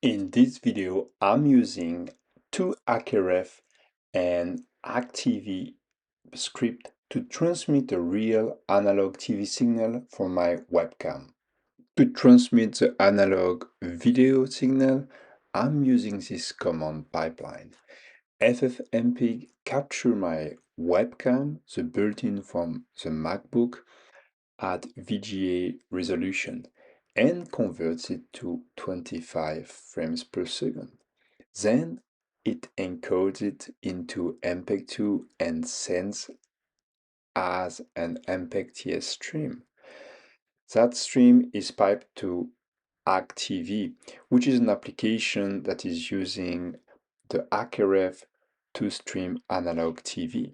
In this video, I'm using two HackRF and HackTV script to transmit a real analog TV signal from my webcam. To transmit the analog video signal, I'm using this command pipeline. FFmpeg capture my webcam, the built-in from the MacBook, at VGA resolution and converts it to 25 frames per second. Then it encodes it into mpeg-2 and sends as an mpeg-ts stream. That stream is piped to HackTV, which is an application that is using the HackRF to stream analog TV.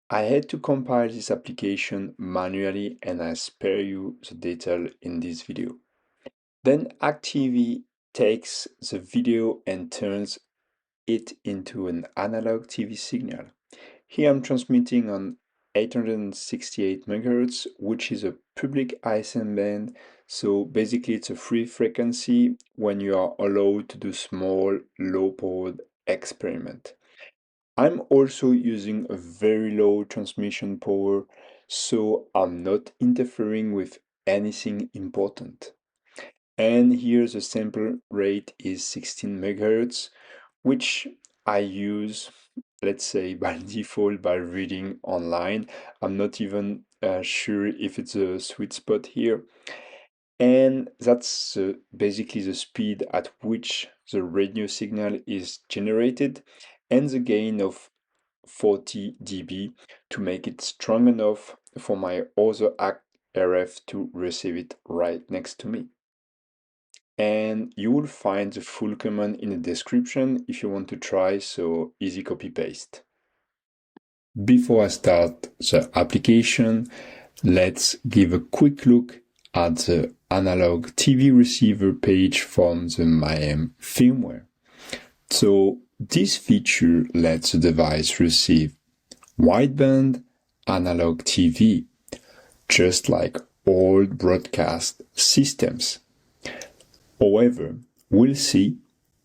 I had to compile this application manually and I spare you the detail in this video. Then HackTV takes the video and turns it into an analog TV signal. Here I'm transmitting on 868 MHz, which is a public ISM band, so basically it's a free frequency when you are allowed to do small, low-power experiment. I'm also using a very low transmission power, so I'm not interfering with anything important. And here the sample rate is 16 MHz, which I use, let's say, by default by reading online. I'm not even sure if it's a sweet spot here. And that's basically the speed at which the radio signal is generated and the gain of 40 dB to make it strong enough for my other HackRF to receive it right next to me. And you will find the full command in the description if you want to try, so easy copy paste. Before I start the application, let's give a quick look at the analog TV receiver page from the Mayhem firmware. So this feature lets the device receive wideband analog TV, just like old broadcast systems. However, we'll see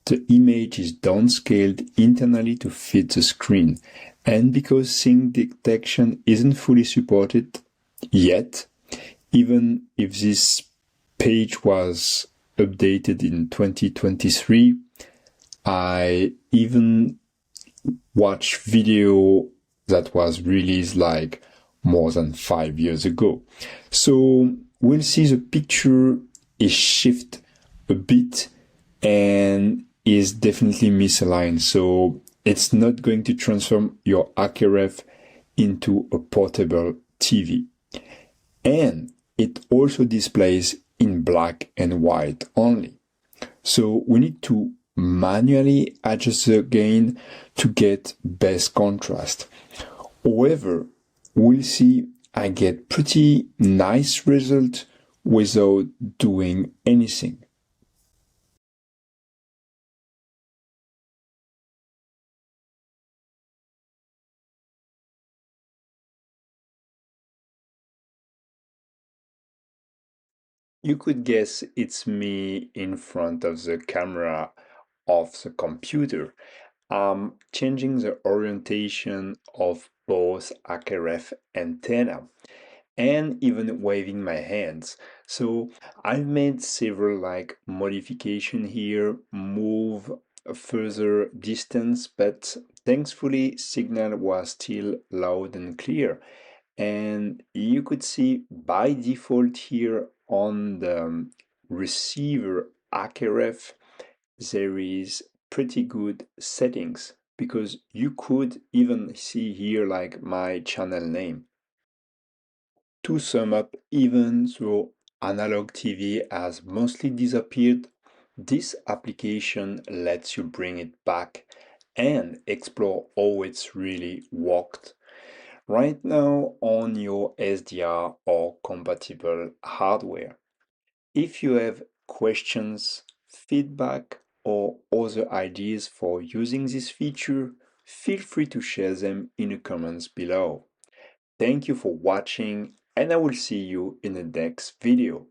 the image is downscaled internally to fit the screen, and because sync detection isn't fully supported yet, even if this page was updated in 2023, I even watched video that was released like more than 5 years ago. So we'll see the picture is shifted a bit and is definitely misaligned. So it's not going to transform your HackRF into a portable TV. And it also displays in black and white only. So we need to manually adjust the gain to get best contrast. However, we'll see I get pretty nice result without doing anything. You could guess it's me in front of the camera of the computer. I'm changing the orientation of both HackRF antenna and even waving my hands. So I've made several modification here, move a further distance, but thankfully signal was still loud and clear. And you could see by default here on the receiver HackRF there is pretty good settings because you could even see here like my channel name. To sum up, even though analog TV has mostly disappeared, this application lets you bring it back and explore how it's really worked right now on your SDR or compatible hardware. If you have questions, feedback, or other ideas for using this feature, feel free to share them in the comments below. Thank you for watching, and I will see you in the next video.